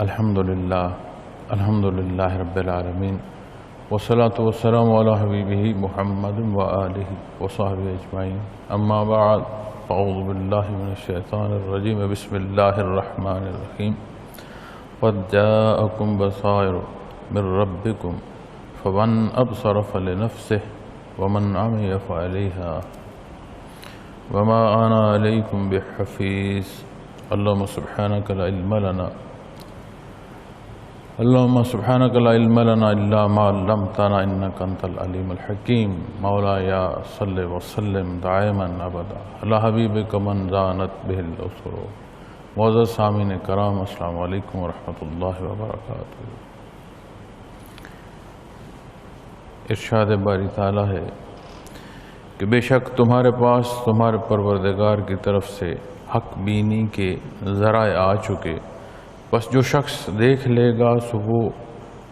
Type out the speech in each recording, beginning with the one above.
الحمدللہ رب العالمین والصلاة والسلام علی حبیبہ محمد وآلہ وصحبہ اجمعین اما بعد فاعوذ باللہ من الشیطان الرجیم بسم اللہ الرحمن الرحیم قد جاءکم بصائر من ربکم فمن ابصر فلنفسہ ومن عمی فعلیہا وما انا علیکم بحفیظ اللہم سبحانک لا علم لنا اللهم سبحانك لا علم لنا إلا ما علمتنا إنك أنت العليم الحكيم مولاي صل وسلم دائما أبدا على حبيبك من زانت به الأسر معزز سامعین کرام السلام علیکم ورحمۃ اللہ وبرکاتہ۔ ارشاد باری تعالیٰ ہے کہ بے شک تمہارے پاس تمہارے پروردگار کی طرف سے حق بینی کے ذرائع آ چکے، بس جو شخص دیکھ لے گا سو وہ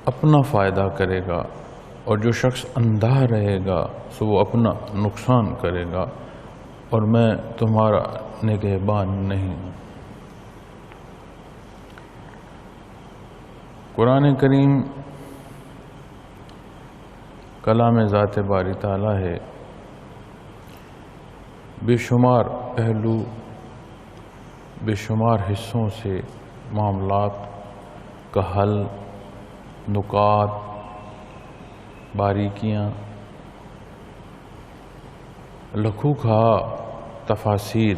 اپنا فائدہ کرے گا، اور جو شخص اندھا رہے گا سو وہ اپنا نقصان کرے گا، اور میں تمہارا نگہبان نہیں ہوں۔ قرآن کریم کلام ذات باری تعالیٰ ہے، بے شمار پہلو بے شمار حصوں سے معاملات کا حل، نکات، باریکیاں، لکھو کھا تفاسیر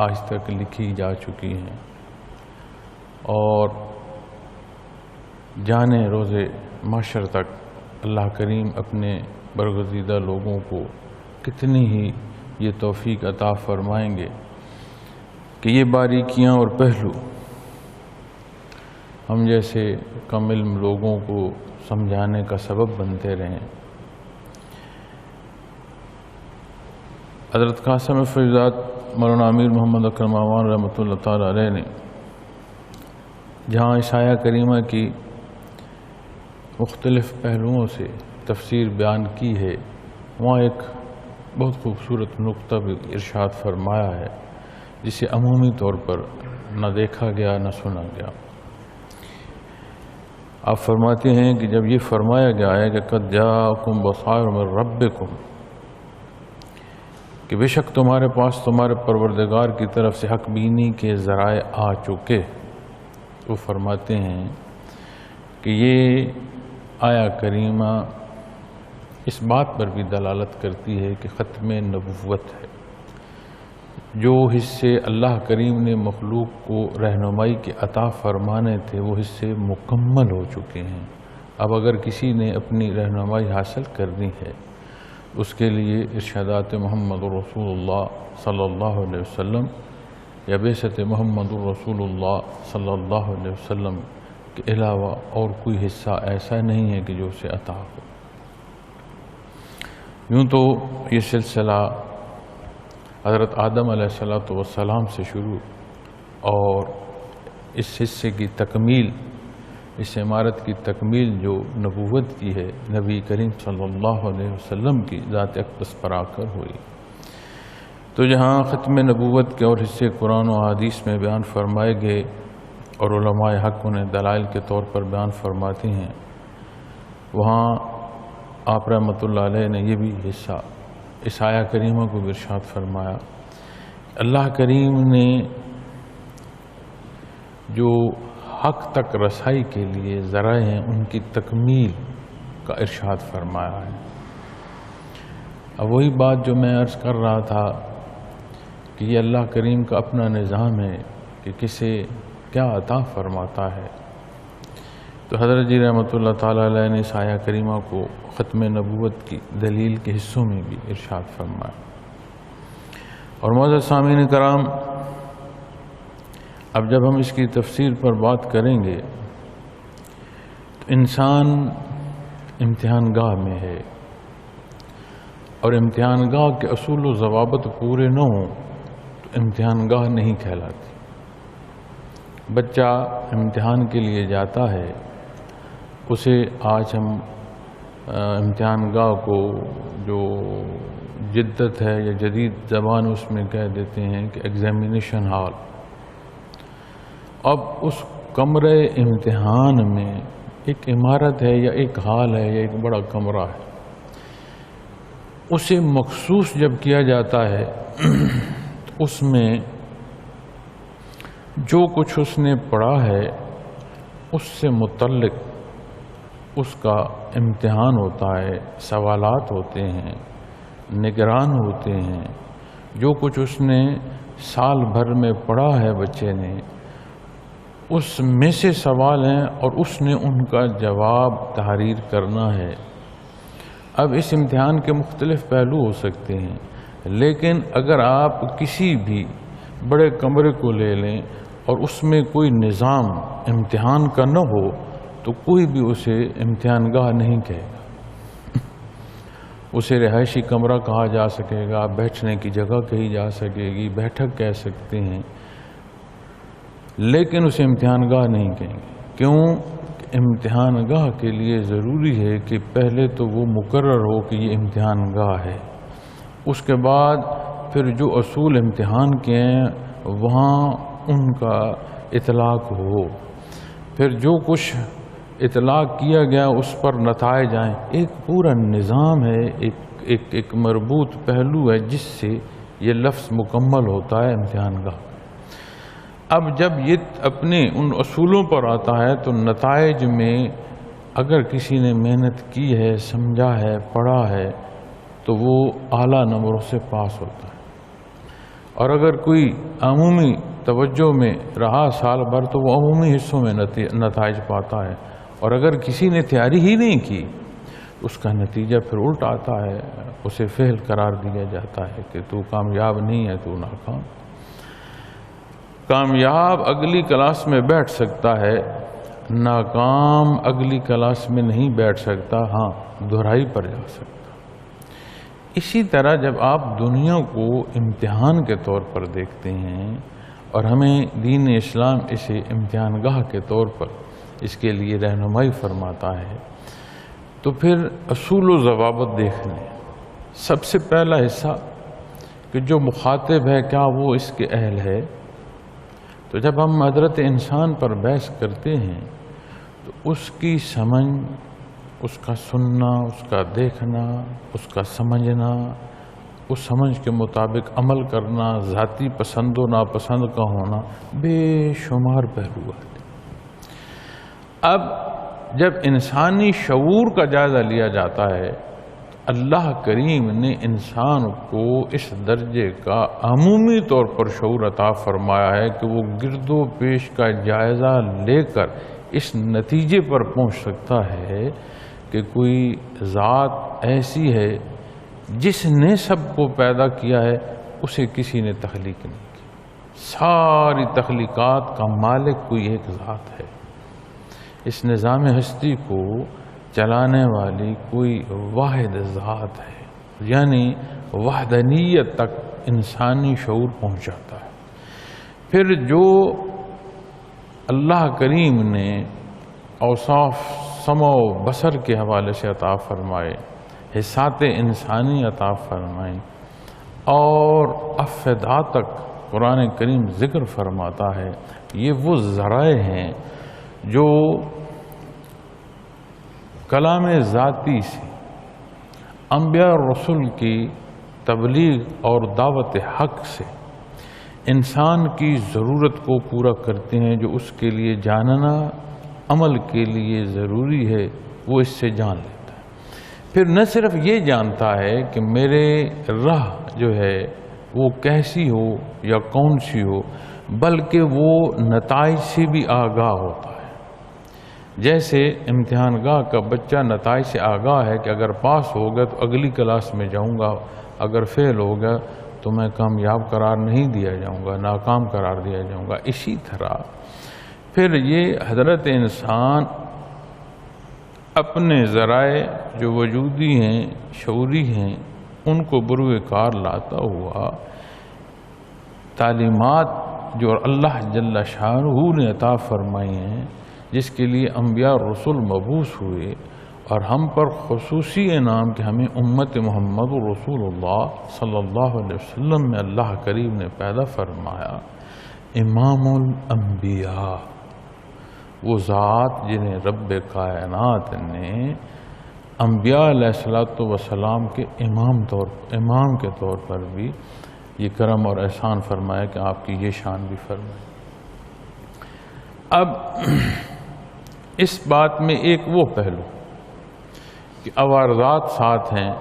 آج تک لکھی جا چکی ہیں، اور جانے روز محشر تک اللہ کریم اپنے برگزیدہ لوگوں کو کتنی ہی یہ توفیق عطا فرمائیں گے کہ یہ باریکیاں اور پہلو ہم جیسے کم علم لوگوں کو سمجھانے کا سبب بنتے رہیں۔ حضرت قاسم فیضات مولانا امیر محمد اکرم اعوان رحمۃ اللہ تعالیٰ علیہ نے جہاں اس آیہ کریمہ کی مختلف پہلوؤں سے تفسیر بیان کی ہے، وہاں ایک بہت خوبصورت نقطہ بھی ارشاد فرمایا ہے جسے عمومی طور پر نہ دیکھا گیا نہ سنا گیا۔ آپ فرماتے ہیں کہ جب یہ فرمایا گیا ہے کہ قد جاءکم بصائر من ربکم، کہ بے شک تمہارے پاس تمہارے پروردگار کی طرف سے حق بینی کے ذرائع آ چکے، وہ فرماتے ہیں کہ یہ آیہ کریمہ اس بات پر بھی دلالت کرتی ہے کہ ختم نبوت ہے۔ جو حصے اللہ کریم نے مخلوق کو رہنمائی کے عطا فرمانے تھے وہ حصے مکمل ہو چکے ہیں۔ اب اگر کسی نے اپنی رہنمائی حاصل کرنی ہے، اس کے لیے ارشادات محمد رسول اللہ صلی اللہ علیہ وسلم یا بعثت محمد رسول اللہ صلی اللہ علیہ وسلم کے علاوہ اور کوئی حصہ ایسا نہیں ہے کہ جو اسے عطا ہو۔ یوں تو یہ سلسلہ حضرت آدم علیہ السلام سے شروع، اور اس حصے کی تکمیل، اس عمارت کی تکمیل جو نبوت کی ہے، نبی کریم صلی اللہ علیہ وسلم کی ذات اقدس پر آ کر ہوئی۔ تو جہاں ختم نبوت کے اور حصے قرآن و حدیث میں بیان فرمائے گئے اور علماء حق انہیں دلائل کے طور پر بیان فرماتے ہیں، وہاں آپ رحمۃ اللہ علیہ نے یہ بھی حصہ اس آیہ کریمہ کو ارشاد فرمایا۔ اللہ کریم نے جو حق تک رسائی کے لیے ذرائع ہیں ان کی تکمیل کا ارشاد فرمایا ہے۔ اب وہی بات جو میں عرض کر رہا تھا کہ یہ اللہ کریم کا اپنا نظام ہے کہ کسے کیا عطا فرماتا ہے، تو حضرت جی رحمۃ اللہ تعالیٰ علیہ نے اس آیہ کریمہ کو ختم نبوت کی دلیل کے حصوں میں بھی ارشاد فرمایا۔ اور معزز سامعین کرام، اب جب ہم اس کی تفسیر پر بات کریں گے تو انسان امتحان گاہ میں ہے، اور امتحان گاہ کے اصول و ضوابط پورے نہ ہوں تو امتحان گاہ نہیں کہلاتی۔ بچہ امتحان کے لیے جاتا ہے، اسے آج ہم امتحان گاہ کو جو جدت ہے یا جدید زبان اس میں کہہ دیتے ہیں کہ ایگزامینیشن ہال۔ اب اس کمرہ امتحان میں ایک عمارت ہے یا ایک ہال ہے یا ایک بڑا کمرہ ہے، اسے مخصوص جب کیا جاتا ہے اس میں جو کچھ اس نے پڑھا ہے اس سے متعلق اس کا امتحان ہوتا ہے، سوالات ہوتے ہیں، نگران ہوتے ہیں۔ جو کچھ اس نے سال بھر میں پڑھا ہے بچے نے، اس میں سے سوال ہیں اور اس نے ان کا جواب تحریر کرنا ہے۔ اب اس امتحان کے مختلف پہلو ہو سکتے ہیں، لیکن اگر آپ کسی بھی بڑے کمرے کو لے لیں اور اس میں کوئی نظام امتحان کا نہ ہو تو کوئی بھی اسے امتحان گاہ نہیں کہے گا۔ اسے رہائشی کمرہ کہا جا سکے گا، بیٹھنے کی جگہ کہی جا سکے گی، بیٹھک کہہ سکتے ہیں، لیکن اسے امتحان گاہ نہیں کہیں گے۔ کیوں؟ امتحان گاہ کے لیے ضروری ہے کہ پہلے تو وہ مقرر ہو کہ یہ امتحان گاہ ہے، اس کے بعد پھر جو اصول امتحان کے ہیں وہاں ان کا اطلاق ہو، پھر جو کچھ اطلاق کیا گیا اس پر نتائج آئیں۔ ایک پورا نظام ہے، ایک مربوط پہلو ہے جس سے یہ لفظ مکمل ہوتا ہے امتحان گاہ۔ اب جب یہ اپنے ان اصولوں پر آتا ہے تو نتائج میں اگر کسی نے محنت کی ہے، سمجھا ہے، پڑھا ہے تو وہ اعلیٰ نمبروں سے پاس ہوتا ہے، اور اگر کوئی عمومی توجہ میں رہا سال بھر تو وہ عمومی حصوں میں نتائج پاتا ہے، اور اگر کسی نے تیاری ہی نہیں کی اس کا نتیجہ پھر الٹ آتا ہے، اسے فیل قرار دیا جاتا ہے کہ تو کامیاب نہیں ہے، تو ناکام۔ کامیاب اگلی کلاس میں بیٹھ سکتا ہے، ناکام اگلی کلاس میں نہیں بیٹھ سکتا، ہاں دہرائی پر جا سکتا۔ اسی طرح جب آپ دنیا کو امتحان کے طور پر دیکھتے ہیں اور ہمیں دین اسلام اسے امتحان گاہ کے طور پر اس کے لیے رہنمائی فرماتا ہے، تو پھر اصول و ضوابط دیکھنے۔ سب سے پہلا حصہ کہ جو مخاطب ہے کیا وہ اس کے اہل ہے؟ تو جب ہم حضرت انسان پر بحث کرتے ہیں تو اس کی سمجھ، اس کا سننا، اس کا دیکھنا، اس کا سمجھنا، اس سمجھ کے مطابق عمل کرنا، ذاتی پسند و ناپسند کا ہونا، بے شمار پہلو ہے۔ اب جب انسانی شعور کا جائزہ لیا جاتا ہے، اللہ کریم نے انسان کو اس درجے کا عمومی طور پر شعور عطا فرمایا ہے کہ وہ گرد و پیش کا جائزہ لے کر اس نتیجے پر پہنچ سکتا ہے کہ کوئی ذات ایسی ہے جس نے سب کو پیدا کیا ہے، اسے کسی نے تخلیق نہیں کی۔ ساری تخلیقات کا مالک کوئی ایک ذات ہے، اس نظام ہستی کو چلانے والی کوئی واحد ذات ہے، یعنی وحدانیت تک انسانی شعور پہنچاتا ہے۔ پھر جو اللہ کریم نے اوصاف سمع و بصر کے حوالے سے عطا فرمائے، حسات انسانی عطا فرمائے، اور افدا تک قرآن کریم ذکر فرماتا ہے، یہ وہ ذرائع ہیں جو کلام ذاتی سے انبیاء اور رسول کی تبلیغ اور دعوت حق سے انسان کی ضرورت کو پورا کرتے ہیں۔ جو اس کے لیے جاننا عمل کے لیے ضروری ہے وہ اس سے جان لیتا ہے۔ پھر نہ صرف یہ جانتا ہے کہ میرے راہ جو ہے وہ کیسی ہو یا کون سی ہو، بلکہ وہ نتائج سے بھی آگاہ ہوتا ہے۔ جیسے امتحان گاہ کا بچہ نتائج سے آگاہ ہے کہ اگر پاس ہو گیا تو اگلی کلاس میں جاؤں گا، اگر فیل ہو گیا تو میں کامیاب قرار نہیں دیا جاؤں گا، ناکام قرار دیا جاؤں گا۔ اسی طرح پھر یہ حضرت انسان اپنے ذرائع جو وجودی ہیں، شعوری ہیں، ان کو بروئے کار لاتا ہوا تعلیمات جو اللہ جل شانہ نے عطا فرمائی ہیں، جس کے لیے انبیاء اور رسول مبعوث ہوئے، اور ہم پر خصوصی انعام کہ ہمیں امت محمد رسول اللہ صلی اللہ علیہ وسلم میں اللہ کریم نے پیدا فرمایا، امام الانبیاء، وہ ذات جنہیں رب کائنات نے انبیاء علیہ الصلوۃ والسلام کے امام کے طور پر بھی یہ کرم اور احسان فرمایا کہ آپ کی یہ شان بھی فرمائے۔ اب اس بات میں ایک وہ پہلو کہ عوارضات ساتھ ہیں،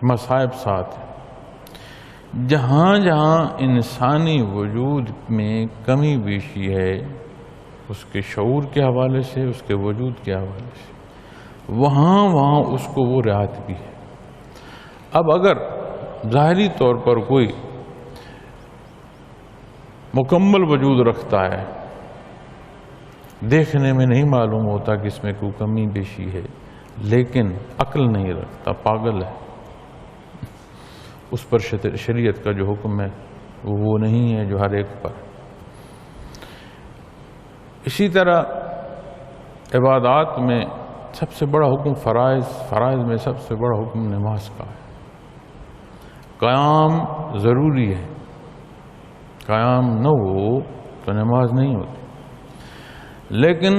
مصائب ساتھ ہیں، جہاں جہاں انسانی وجود میں کمی بیشی ہے اس کے شعور کے حوالے سے، اس کے وجود کے حوالے سے، وہاں اس کو وہ رعایت بھی ہے۔ اب اگر ظاہری طور پر کوئی مکمل وجود رکھتا ہے، دیکھنے میں نہیں معلوم ہوتا کہ اس میں کوئی کمی بیشی ہے، لیکن عقل نہیں رکھتا، پاگل ہے، اس پر شریعت کا جو حکم ہے وہ نہیں ہے جو ہر ایک پر۔ اسی طرح عبادات میں سب سے بڑا حکم فرائض میں سب سے بڑا حکم نماز کا ہے۔ قیام ضروری ہے، قیام نہ ہو تو نماز نہیں ہوتی، لیکن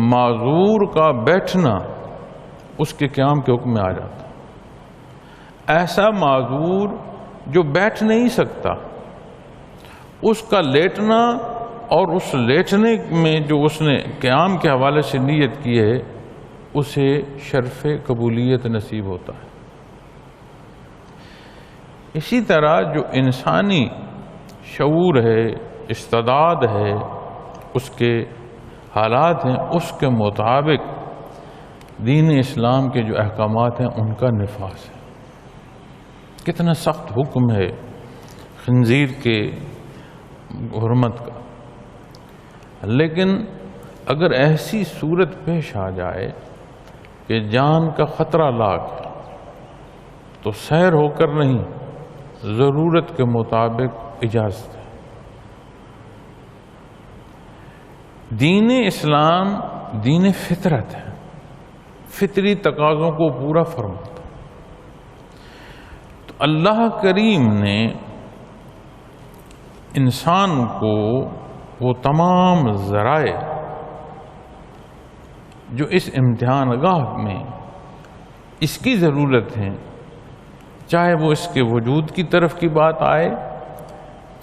معذور کا بیٹھنا اس کے قیام کے حکم میں آ جاتا۔ ایسا معذور جو بیٹھ نہیں سکتا، اس کا لیٹنا اور اس لیٹنے میں جو اس نے قیام کے حوالے سے نیت کی ہے اسے شرف قبولیت نصیب ہوتا ہے۔ اسی طرح جو انسانی شعور ہے، استعداد ہے، اس کے حالات ہیں، اس کے مطابق دین اسلام کے جو احکامات ہیں ان کا نفاذ ہے۔ کتنا سخت حکم ہے خنزیر کے حرمت کا، لیکن اگر ایسی صورت پیش آ جائے کہ جان کا خطرہ لاحق ہے تو سیر ہو کر نہیں، ضرورت کے مطابق اجازت ہے۔ دین اسلام دین فطرت ہے، فطری تقاضوں کو پورا فرماتا ہے۔ تو اللہ کریم نے انسان کو وہ تمام ذرائع جو اس امتحان گاہ میں اس کی ضرورت ہے، چاہے وہ اس کے وجود کی طرف کی بات آئے،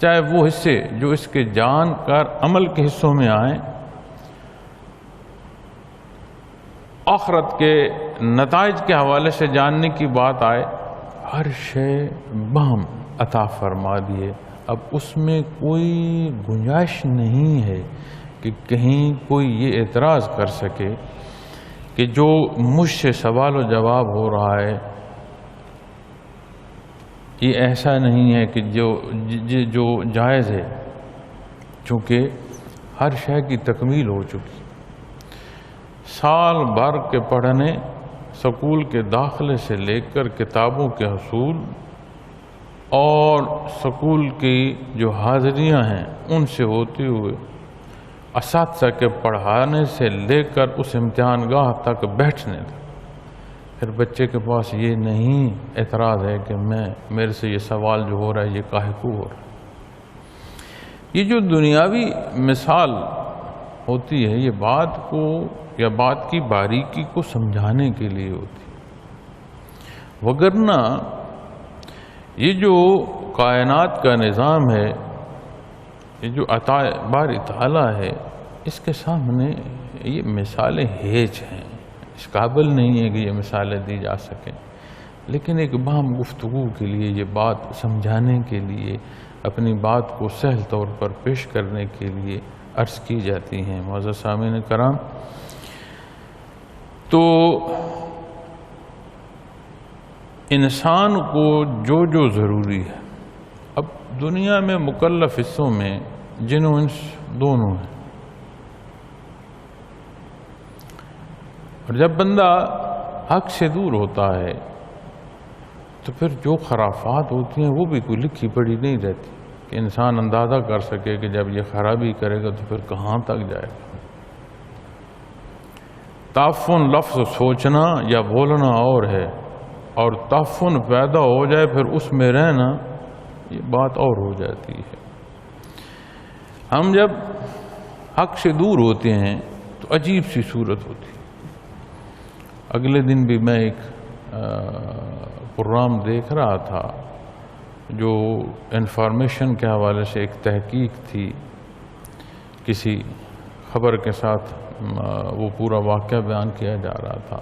چاہے وہ حصے جو اس کے جان کار عمل کے حصوں میں آئیں، آخرت کے نتائج کے حوالے سے جاننے کی بات آئے، ہر شے بہم عطا فرما دیے۔ اب اس میں کوئی گنجائش نہیں ہے کہ کہیں کوئی یہ اعتراض کر سکے کہ جو مجھ سے سوال و جواب ہو رہا ہے یہ ایسا نہیں ہے کہ جو جائز ہے، چونکہ ہر شے کی تکمیل ہو چکی۔ سال بھر کے پڑھنے، سکول کے داخلے سے لے کر کتابوں کے حصول اور سکول کی جو حاضریاں ہیں ان سے ہوتے ہوئے اساتذہ کے پڑھانے سے لے کر اس امتحان گاہ تک بیٹھنے تک، پھر بچے کے پاس یہ نہیں اعتراض ہے کہ میرے سے یہ سوال جو ہو رہا ہے یہ کاہے کو ہو رہا ہے۔ یہ جو دنیاوی مثال ہوتی ہے یہ بات کو یا بات کی باریکی کو سمجھانے کے لیے ہوتی ہے، وگرنہ یہ جو کائنات کا نظام ہے، یہ جو عطا باری تعالیٰ ہے، اس کے سامنے یہ مثالیں ہیج ہیں، اس قابل نہیں ہے کہ یہ مثالیں دی جا سکیں، لیکن ایک باہم گفتگو کے لیے، یہ بات سمجھانے کے لیے، اپنی بات کو سہل طور پر پیش کرنے کے لیے عرض کی جاتی ہیں۔ معزز سامعین کرام، تو انسان کو جو ضروری ہے، اب دنیا میں مکلف حصوں میں جن و انس دونوں ہیں، اور جب بندہ حق سے دور ہوتا ہے تو پھر جو خرافات ہوتی ہیں وہ بھی کوئی لکھی پڑھی نہیں رہتی کہ انسان اندازہ کر سکے کہ جب یہ خرابی کرے گا تو پھر کہاں تک جائے گا۔ تعفن لفظ سوچنا یا بولنا اور ہے، اور تعفن پیدا ہو جائے پھر اس میں رہنا یہ بات اور ہو جاتی ہے۔ ہم جب حق سے دور ہوتے ہیں تو عجیب سی صورت ہوتی ہے۔ اگلے دن بھی میں ایک پروگرام دیکھ رہا تھا جو انفارمیشن کے حوالے سے ایک تحقیق تھی، کسی خبر کے ساتھ وہ پورا واقعہ بیان کیا جا رہا تھا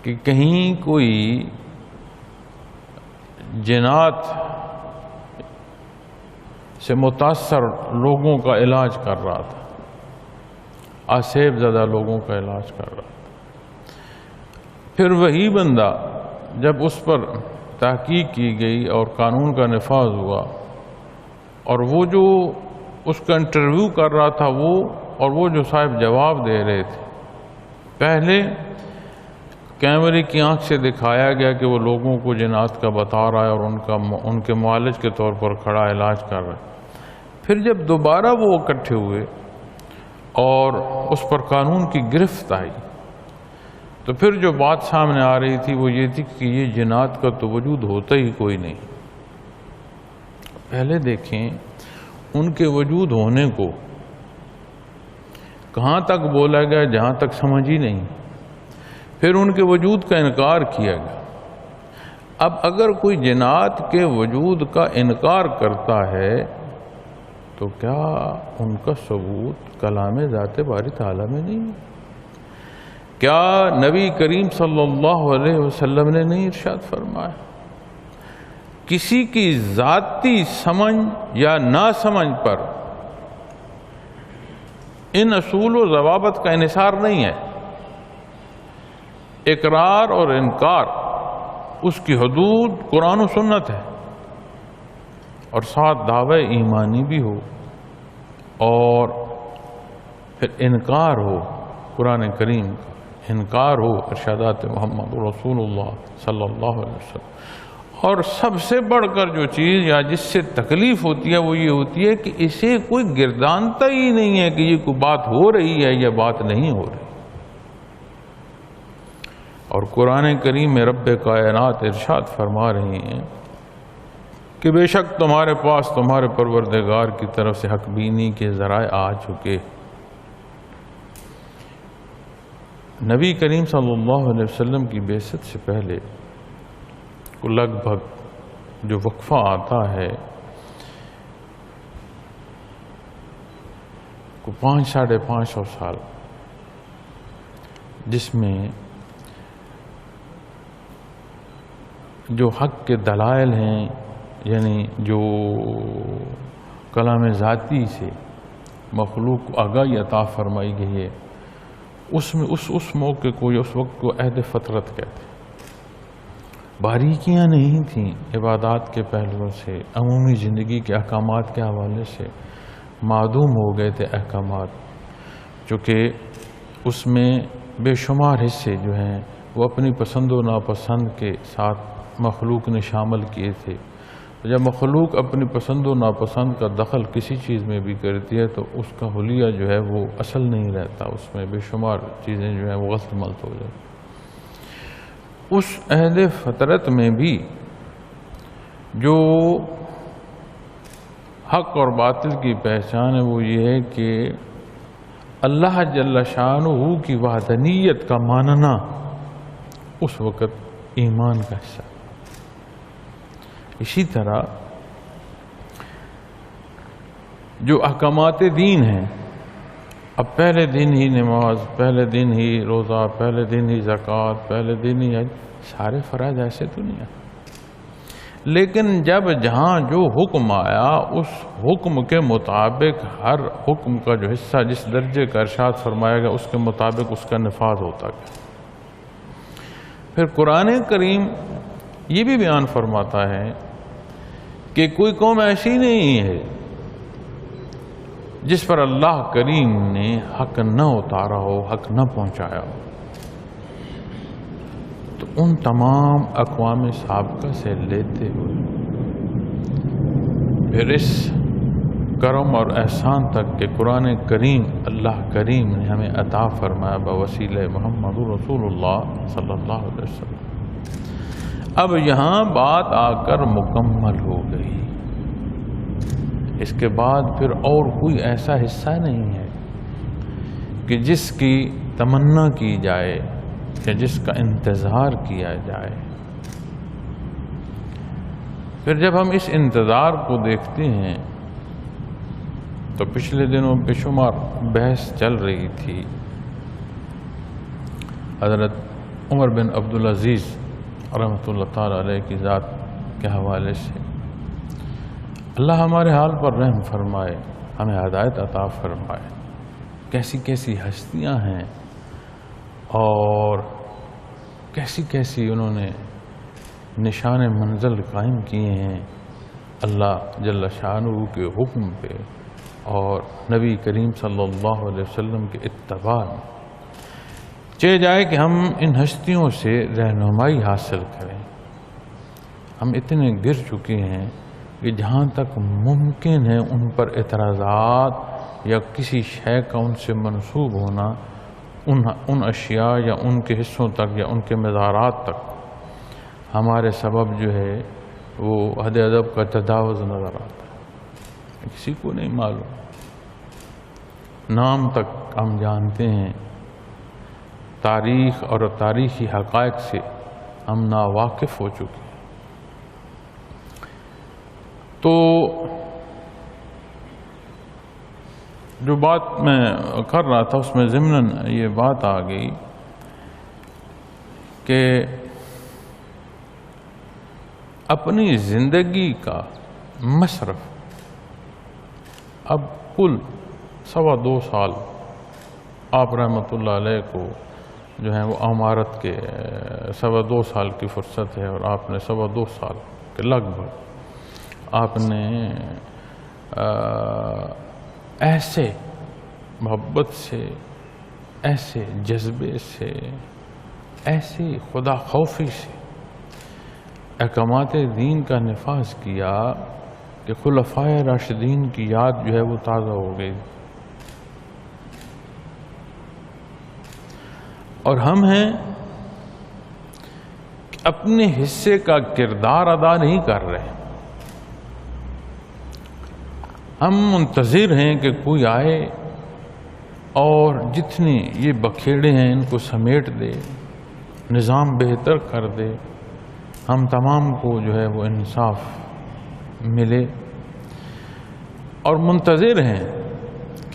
کہ کہیں کوئی جنات سے متاثر لوگوں کا علاج کر رہا تھا، آسیب زدہ لوگوں کا علاج کر رہا تھا۔ پھر وہی بندہ جب اس پر تحقیق کی گئی اور قانون کا نفاذ ہوا اور وہ جو اس کا انٹرویو کر رہا تھا وہ جو صاحب جواب دے رہے تھے، پہلے کیمرے کی آنکھ سے دکھایا گیا کہ وہ لوگوں کو جنات کا بتا رہا ہے اور ان کے معالج کے طور پر کھڑا علاج کر رہا ہے۔ پھر جب دوبارہ وہ اکٹھے ہوئے اور اس پر قانون کی گرفت آئی تو پھر جو بات سامنے آ رہی تھی وہ یہ تھی کہ یہ جنات کا تو وجود ہوتا ہی کوئی نہیں۔ پہلے دیکھیں ان کے وجود ہونے کو کہاں تک بولا گیا جہاں تک سمجھ ہی نہیں، پھر ان کے وجود کا انکار کیا گیا۔ اب اگر کوئی جنات کے وجود کا انکار کرتا ہے تو کیا ان کا ثبوت کلام ذات باری تعالیٰ میں نہیں ہے؟ کیا نبی کریم صلی اللہ علیہ وسلم نے نہیں ارشاد فرمایا کسی کی ذاتی سمجھ یا ناسمجھ پر ان اصول و ضوابط کا انحصار نہیں ہے؟ اقرار اور انکار اس کی حدود قرآن و سنت ہے، اور ساتھ دعوی ایمانی بھی ہو اور پھر انکار ہو قرآن کریم کا، انکار ہو ارشادات محمد رسول اللہ صلی اللہ علیہ وسلم۔ اور سب سے بڑھ کر جو چیز یا جس سے تکلیف ہوتی ہے وہ یہ ہوتی ہے کہ اسے کوئی گردانتا ہی نہیں ہے کہ یہ کوئی بات ہو رہی ہے یا بات نہیں ہو رہی۔ اور قرآن کریم میں رب کائنات ارشاد فرما رہی ہیں کہ بے شک تمہارے پاس تمہارے پروردگار کی طرف سے حق بینی کے ذرائع آ چکے۔ نبی کریم صلی اللہ علیہ وسلم کی بعثت سے پہلے کو لگ بھگ جو وقفہ آتا ہے کو 500-550 سال، جس میں جو حق کے دلائل ہیں، یعنی جو کلام ذاتی سے مخلوق کو آگاہی عطا فرمائی گئی ہے، اس میں اس موقع کو یا اس وقت کو عہد فطرت کہتے ہیں۔ باریکیاں نہیں تھیں عبادات کے پہلوؤں سے، عمومی زندگی کے احکامات کے حوالے سے معدوم ہو گئے تھے احکامات، چونکہ اس میں بے شمار حصے جو ہیں وہ اپنی پسند و ناپسند کے ساتھ مخلوق نے شامل کیے تھے۔ جب مخلوق اپنی پسند و ناپسند کا دخل کسی چیز میں بھی کرتی ہے تو اس کا حلیہ جو ہے وہ اصل نہیں رہتا، اس میں بے شمار چیزیں جو ہیں وہ غلط ملت ہو جاتی۔ اس عہد فطرت میں بھی جو حق اور باطل کی پہچان ہے وہ یہ ہے کہ اللہ جل شانہ کی وحدانیت کا ماننا اس وقت ایمان کا حصہ۔ اسی طرح جو احکامات دین ہیں، اب پہلے دن ہی نماز، پہلے دن ہی روزہ، پہلے دن ہی زکوٰۃ، پہلے دن ہی حج، سارے فرائض ایسے تو نہیں آتے، لیکن جب جہاں جو حکم آیا اس حکم کے مطابق ہر حکم کا جو حصہ جس درجے کا ارشاد فرمایا گیا اس کے مطابق اس کا نفاذ ہوتا گیا۔ پھر قرآن کریم یہ بھی بیان فرماتا ہے کہ کوئی قوم ایسی نہیں ہے جس پر اللہ کریم نے حق نہ اتارا ہو، حق نہ پہنچایا ہو۔ تو ان تمام اقوام سابقہ سے لیتے ہوئے پھر اس کرم اور احسان تک کہ قرآن کریم اللہ کریم نے ہمیں عطا فرمایا بوسیلہ محمد رسول اللہ صلی اللہ علیہ وسلم۔ اب یہاں بات آ کر مکمل ہو گئی، اس کے بعد پھر اور کوئی ایسا حصہ نہیں ہے کہ جس کی تمنا کی جائے یا جس کا انتظار کیا جائے. پھر جب ہم اس انتظار کو دیکھتے ہیں تو پچھلے دنوں بے شمار بحث چل رہی تھی حضرت عمر بن عبدالعزیز رحمۃ اللہ تعالی علیہ کی ذات کے حوالے سے. اللہ ہمارے حال پر رحم فرمائے، ہمیں ہدایت عطا فرمائے. کیسی کیسی ہستیاں ہیں اور کیسی کیسی انہوں نے نشان منزل قائم کیے ہیں اللہ جل شانہ کے حکم پہ اور نبی کریم صلی اللہ علیہ وسلم کے اتباع میں. چاہے جائے کہ ہم ان ہستیوں سے رہنمائی حاصل کریں. ہم اتنے گر چکے ہیں کہ جہاں تک ممکن ہے ان پر اعتراضات یا کسی شے کا ان سے منسوب ہونا ان اشیاء یا ان کے حصوں تک یا ان کے مزارات تک ہمارے سبب جو ہے وہ حد ادب کا تجاوز نظر آتا ہے. کسی کو نہیں معلوم، نام تک ہم جانتے ہیں، تاریخ اور تاریخی حقائق سے ہم ناواقف ہو چکے ہیں. تو جو بات میں کر رہا تھا اس میں ضمناً یہ بات آ گئی کہ اپنی زندگی کا مصرف اب کل 2.25 سال آپ رحمۃ اللہ علیہ کو جو ہے وہ امارت کے 2.25 سال کی فرصت ہے اور آپ نے 2.25 سال کے لگ بھگ آپ نے ایسے محبت سے، ایسے جذبے سے، ایسی خدا خوفی سے احکامات دین کا نفاذ کیا کہ خلفائے راشدین کی یاد جو ہے وہ تازہ ہو گئی. اور ہم ہیں کہ اپنے حصے کا کردار ادا نہیں کر رہے. ہم منتظر ہیں کہ کوئی آئے اور جتنے یہ بکھیڑے ہیں ان کو سمیٹ دے، نظام بہتر کر دے، ہم تمام کو جو ہے وہ انصاف ملے. اور منتظر ہیں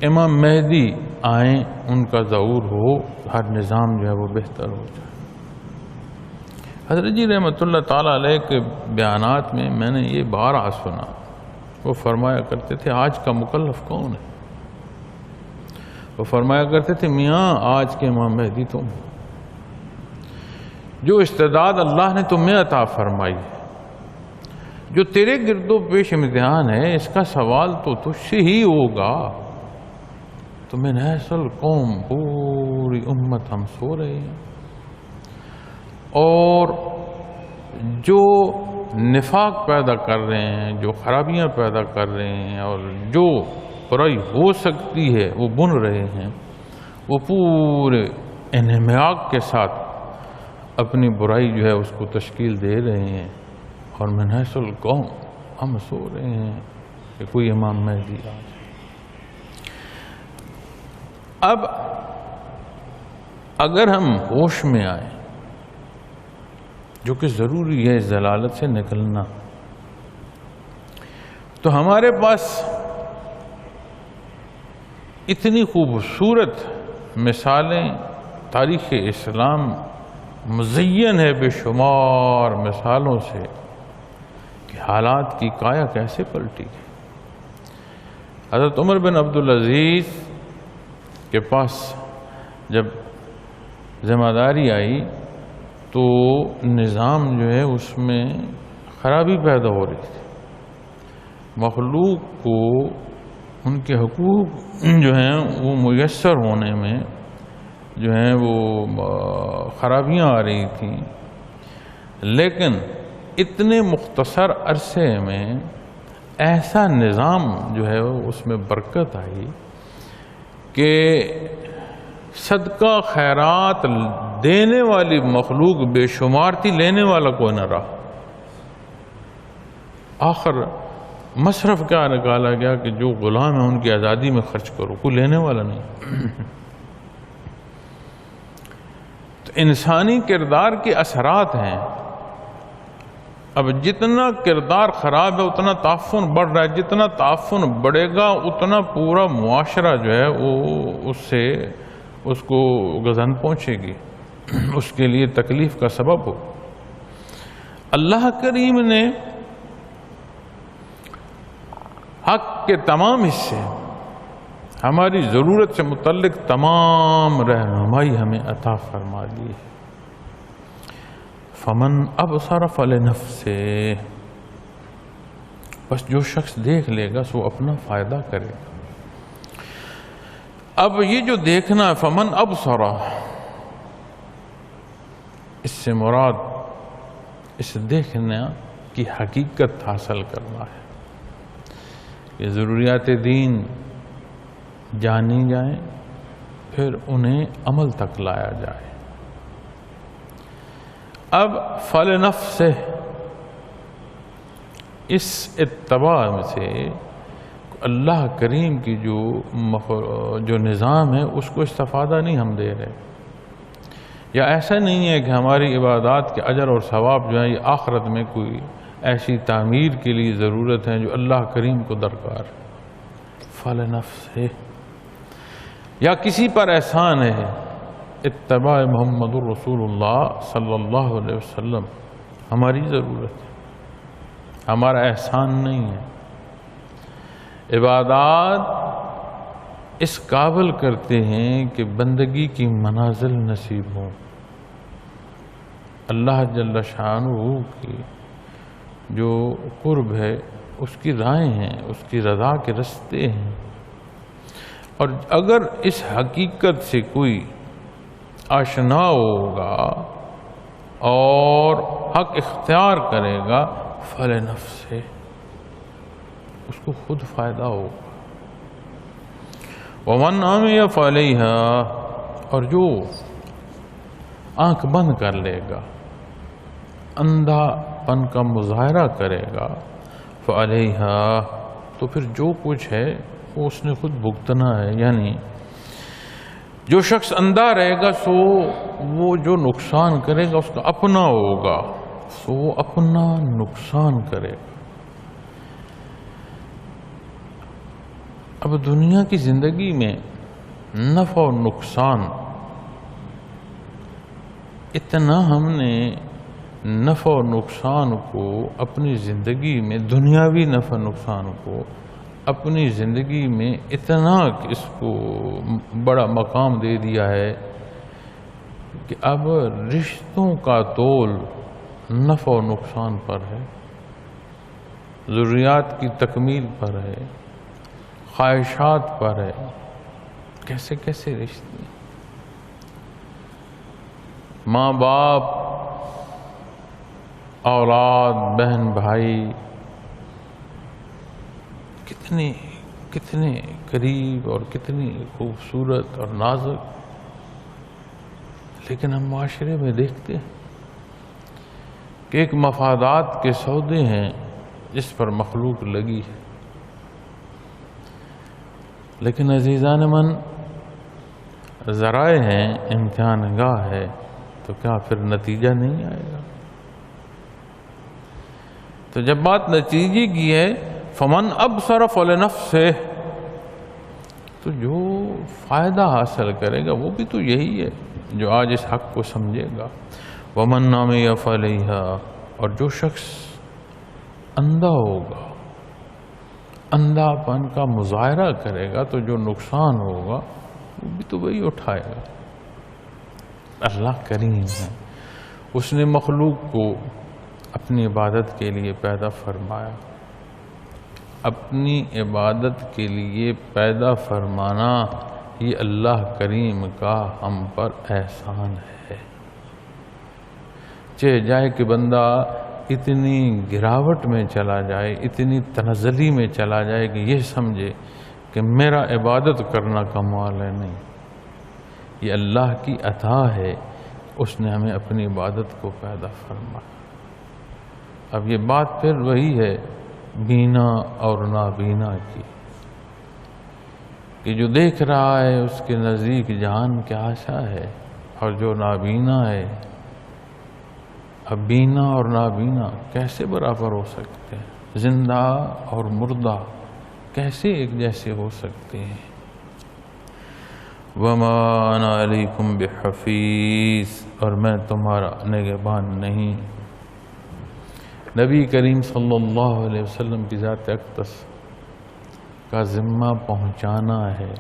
امام مہدی آئیں، ان کا ظہور ہو، ہر نظام جو ہے وہ بہتر ہو جائے. حضرت جی رحمۃ اللہ تعالیٰ علیہ کے بیانات میں نے یہ بارہا سنا، وہ فرمایا کرتے تھے آج کا مکلف کون ہے؟ وہ فرمایا کرتے تھے میاں آج کے امام مہدی تم. جو استعداد اللہ نے تمہیں عطا فرمائی ہے، جو تیرے گرد و پیش امتحان ہے، اس کا سوال تو تجھ سے ہی ہوگا. تمہیں نسل قوم پوری امت ہم سو رہے ہیں، اور جو نفاق پیدا کر رہے ہیں، جو خرابیاں پیدا کر رہے ہیں اور جو برائی ہو سکتی ہے وہ بن رہے ہیں، وہ پورے انہماک کے ساتھ اپنی برائی جو ہے اس کو تشکیل دے رہے ہیں. اور من حیث القوم ہم سو رہے ہیں کہ کوئی امام مہدی آ جائے. اب اگر ہم ہوش میں آئیں، جو کہ ضروری ہے اس ضلالت سے نکلنا، تو ہمارے پاس اتنی خوبصورت مثالیں تاریخ اسلام مزین ہے بے شمار مثالوں سے کہ حالات کی کایا کیسے پلٹی گئی. حضرت عمر بن عبدالعزیز کے پاس جب ذمہ داری آئی تو نظام جو ہے اس میں خرابی پیدا ہو رہی تھی. مخلوق کو ان کے حقوق جو ہیں وہ میسر ہونے میں جو ہیں وہ خرابیاں آ رہی تھیں. لیکن اتنے مختصر عرصے میں ایسا نظام جو ہے اس میں برکت آئی کہ صدقہ خیرات دینے والی مخلوق بے شمار تھی، لینے والا کوئی نہ رہا. آخر مصرف کیا نکالا گیا کہ جو غلام ہیں ان کی آزادی میں خرچ کرو، کوئی لینے والا نہیں. انسانی کردار کے اثرات ہیں. اب جتنا کردار خراب ہے اتنا تعفن بڑھ رہا ہے، جتنا تعفن بڑھے گا اتنا پورا معاشرہ جو ہے وہ اس کو گزن پہنچے گی، اس کے لیے تکلیف کا سبب ہو. اللہ کریم نے حق کے تمام حصے، ہماری ضرورت سے متعلق تمام رہنمائی ہمیں عطا فرما دی ہے. فمن ابصر فلنفسہ، بس جو شخص دیکھ لے گا سو اپنا فائدہ کرے گا. اب یہ جو دیکھنا ہے فمن ابصر، اس سے مراد اس دیکھنا کی حقیقت حاصل کرنا ہے کہ ضروریات دین جانی جائیں، پھر انہیں عمل تک لایا جائے. اب فلنفسہ اس اتباع سے اللہ کریم کی جو نظام ہے اس کو استفادہ نہیں ہم دے رہے. یا ایسا نہیں ہے کہ ہماری عبادات کے اجر اور ثواب جو ہے یہ آخرت میں کوئی ایسی تعمیر کے لیے ضرورت ہے جو اللہ کریم کو درکار ہے. فلنفسہ یا کسی پر احسان ہے، اتباع محمد الرسول اللہ صلی اللہ علیہ وسلم ہماری ضرورت ہے، ہمارا احسان نہیں ہے. عبادات اس قابل کرتے ہیں کہ بندگی کی منازل نصیب ہوں. اللہ جل شانہ کی جو قرب ہے اس کی راہیں ہیں، اس کی رضا کے رستے ہیں. اور اگر اس حقیقت سے کوئی آشنا ہوگا اور حق اختیار کرے گا فلنفسہ، اس کو خود فائدہ ہوگا. ومن عمی فعلیہا، اور جو آنکھ بند کر لے گا، اندھا پن کا مظاہرہ کرے گا، فعلیہا، تو پھر جو کچھ ہے وہ اس نے خود بھگتنا ہے. یعنی جو شخص اندھا رہے گا سو وہ جو نقصان کرے گا اس کا اپنا ہوگا، سو وہ اپنا نقصان کرے گا. اب دنیا کی زندگی میں نفع و نقصان، اتنا ہم نے نفع و نقصان کو اپنی زندگی میں، دنیاوی نفع نقصان کو اپنی زندگی میں اتنا اس کو بڑا مقام دے دیا ہے کہ اب رشتوں کا تول نفع و نقصان پر ہے، ضروریات کی تکمیل پر ہے، خواہشات پر ہے. کیسے کیسے رشتے، ماں باپ، اولاد، بہن بھائی، کتنے قریب اور کتنی خوبصورت اور نازک، لیکن ہم معاشرے میں دیکھتے ہیں کہ ایک مفادات کے سودے ہیں جس پر مخلوق لگی ہے. لیکن عزیزان من، ذرائع ہیں، امتحان گاہ ہے، تو کیا پھر نتیجہ نہیں آئے گا؟ تو جب بات نتیجے کی ہے فمن ابصر فلنفسہ، تو جو فائدہ حاصل کرے گا وہ بھی تو یہی ہے جو آج اس حق کو سمجھے گا. ومن عمی فعلیہا، اور جو شخص اندھا ہوگا، اندھا پن کا مظاہرہ کرے گا، تو جو نقصان ہوگا وہ بھی تو وہی اٹھائے گا. اللہ کریم ہے، اس نے مخلوق کو اپنی عبادت کے لیے پیدا فرمایا. اپنی عبادت کے لیے پیدا فرمانا یہ اللہ کریم کا ہم پر احسان ہے. چاہے جائے کہ بندہ اتنی گراوٹ میں چلا جائے، اتنی تنزلی میں چلا جائے کہ یہ سمجھے کہ میرا عبادت کرنا کمال ہے. نہیں، یہ اللہ کی عطا ہے، اس نے ہمیں اپنی عبادت کو پیدا فرمایا. اب یہ بات پھر وہی ہے بینا اور نابینا کی، کہ جو دیکھ رہا ہے اس کے نزدیک جہان کیا آشا ہے، اور جو نابینا ہے، اب بینا اور نابینا کیسے برابر ہو سکتے ہیں؟ زندہ اور مردہ کیسے ایک جیسے ہو سکتے ہیں؟ وَمَا أَنَا عَلَيْكُمْ بِحَفِيظ، اور میں تمہارا نگہبان نہیں۔ نبی کریم صلی اللہ علیہ وسلم کی ذات اقدس کا ذمہ پہنچانا ہے،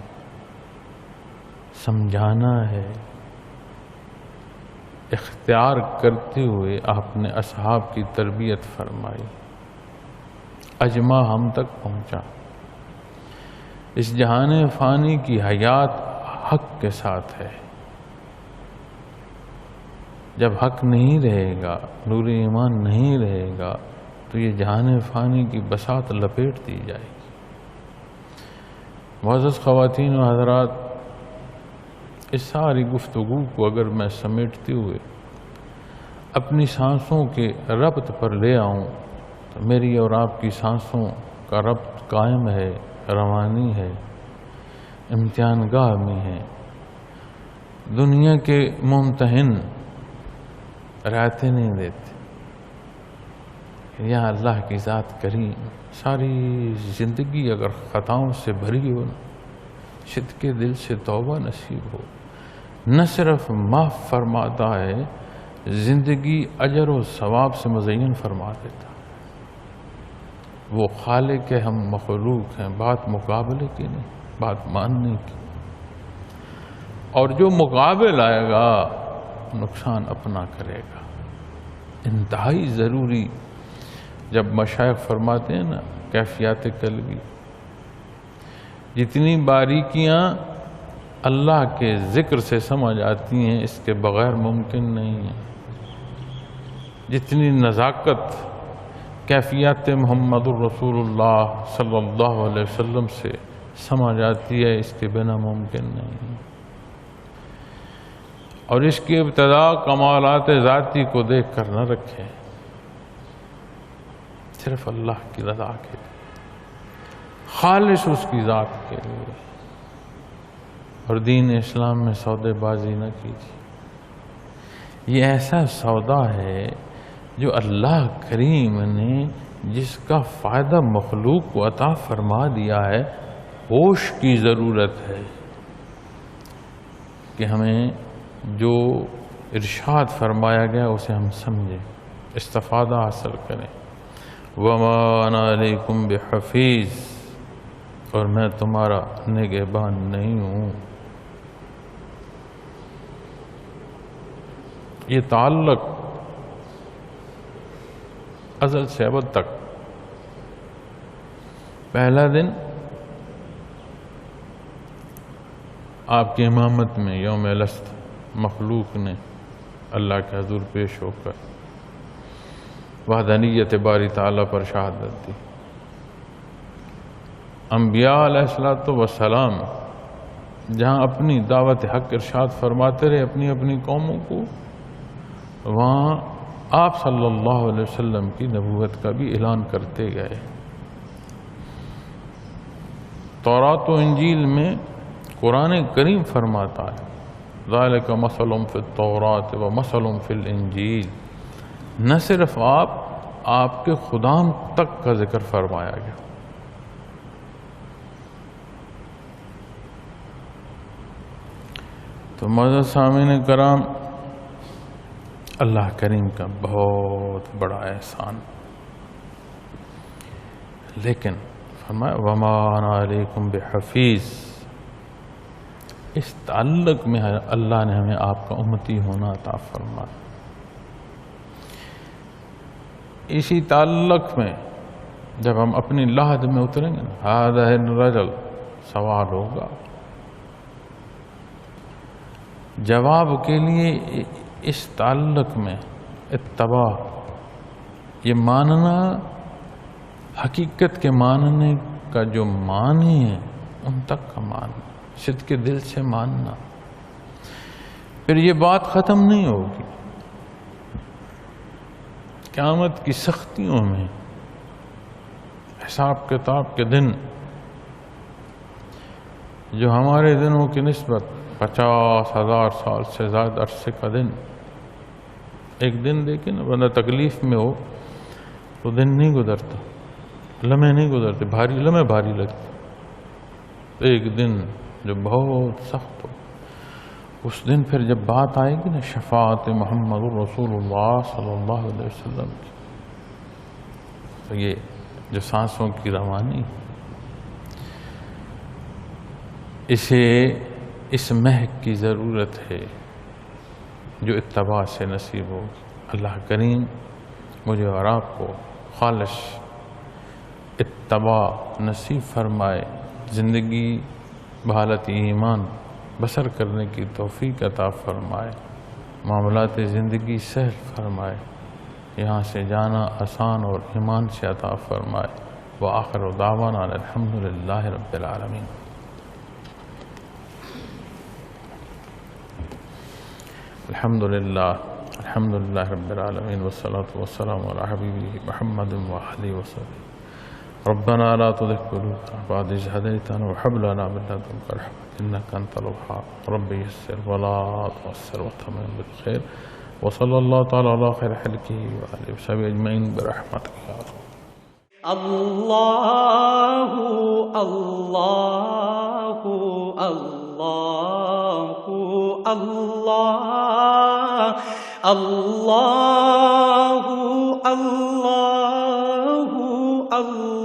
سمجھانا ہے۔ اختیار کرتے ہوئے آپ نے اصحاب کی تربیت فرمائی، اجماع ہم تک پہنچا۔ اس جہان فانی کی حیات حق کے ساتھ ہے۔ جب حق نہیں رہے گا، نور ایمان نہیں رہے گا، تو یہ جہان فانی کی بساط لپیٹ دی جائے گی۔ معزز خواتین و حضرات، اس ساری گفتگو کو اگر میں سمیٹتے ہوئے اپنی سانسوں کے ربط پر لے آؤں تو میری اور آپ کی سانسوں کا ربط قائم ہے، روانی ہے، امتحان گاہ میں ہے۔ دنیا کے ممتحن رعایتیں نہیں دیتے، یہاں اللہ کی ذات کریم ساری زندگی اگر خطاؤں سے بھری ہو، صدق دل سے توبہ نصیب ہو، نہ صرف معاف فرماتا ہے، زندگی اجر و ثواب سے مزین فرما دیتا ہے۔ وہ خالق ہے، ہم مخلوق ہیں، بات مقابلے کی نہیں، بات ماننے کی۔ اور جو مقابل آئے گا نقصان اپنا کرے گا۔ انتہائی ضروری جب مشائخ فرماتے ہیں نا کیفیات قلبی، جتنی باریکیاں اللہ کے ذکر سے سمجھ آتی ہیں اس کے بغیر ممکن نہیں ہے، جتنی نزاکت کیفیات محمد الرسول اللہ صلی اللہ علیہ وسلم سے سمجھ آتی ہے اس کے بنا ممکن نہیں ہے۔ اور اس کی ابتدا کمالات ذاتی کو دیکھ کر نہ رکھیں، صرف اللہ کی رضا کے لیے، خالص اس کی ذات کے لیے، اور دین اسلام میں سودے بازی نہ کیجیے۔ یہ ایسا سودا ہے جو اللہ کریم نے جس کا فائدہ مخلوق کو عطا فرما دیا ہے۔ ہوش کی ضرورت ہے کہ ہمیں جو ارشاد فرمایا گیا اسے ہم سمجھیں، استفادہ حاصل کریں۔ وَمَا أَنَا عَلَيْكُمْ بِحَفِيظ، اور میں تمہارا نگہبان نہیں ہوں۔ یہ تعلق ازل سے ابد تک۔ پہلا دن آپ کی امامت میں یوم الست مخلوق نے اللہ کے حضور پیش ہو کر وحدانیت باری تعالیٰ پر شہادت دی۔ انبیاء علیہ السلام جہاں اپنی دعوت حق ارشاد فرماتے رہے اپنی اپنی قوموں کو، وہاں آپ صلی اللہ علیہ وسلم کی نبوت کا بھی اعلان کرتے گئے۔ تورات و انجیل میں قرآن کریم فرماتا ہے ذالک مثل فی التوراۃ و مثل فی الانجیل۔ نہ صرف آپ کے خدام تک کا ذکر فرمایا گیا، تو معزز سامعین کرام، اللہ کریم کا بہت بڑا احسان، لیکن فرمایا وَمَا أَنَا عَلَيْكُمْ بِحَفِيظ۔ اس تعلق میں اللہ نے ہمیں آپ کا امتی ہونا عطا فرمایا۔ اسی تعلق میں جب ہم اپنی لحد میں اتریں گے هَذَا الرَّجُلُ، سوال ہوگا، جواب کے لیے اس تعلق میں اتباع، یہ ماننا، حقیقت کے ماننے کا جو معنی ہے ان تک کا ماننا، صدق کے دل سے ماننا۔ پھر یہ بات ختم نہیں ہوگی۔ قیامت کی سختیوں میں، حساب کتاب کے دن جو ہمارے دنوں کی نسبت 50,000 سال سے زائد عرصے کا دن. ایک دن دیکھیں نا، بندہ تکلیف میں ہو تو دن نہیں گزرتا، لمحے نہیں گزرتے، لمحے بھاری لگتے. ایک دن جو بہت سخت ہو، اس دن پھر جب بات آئے گی نا شفاعت محمد رسول اللہ صلی اللہ علیہ وسلم کی، تو یہ جو سانسوں کی روانی، اسے اس مہک کی ضرورت ہے جو اتباع سے نصیب ہوگی. اللہ کریم مجھے اور آپ کو خالص اتباع نصیب فرمائے، زندگی بحالت ایمان بسر کرنے کی توفیق عطا فرمائے، معاملات زندگی سہل فرمائے، یہاں سے جانا آسان اور ایمان سے عطا فرمائے. وآخر دعوانا الحمدللہ رب العالمین. الحمدللہ رب العالمین والصلاة والسلام علی حبیبہ محمد وآلہ وسلم. ربنا لا تزغ قلوبنا بعد إذ هديتنا وهب لنا من لدنك رحمة إنك أنت الوهاب. رب يسر ولا تعسر وتمم بالخير. وصلى الله تعالى على خير خلقه وآله وصحبه أجمعين برحمتك يا رب. الله الله الله الله الله الله الله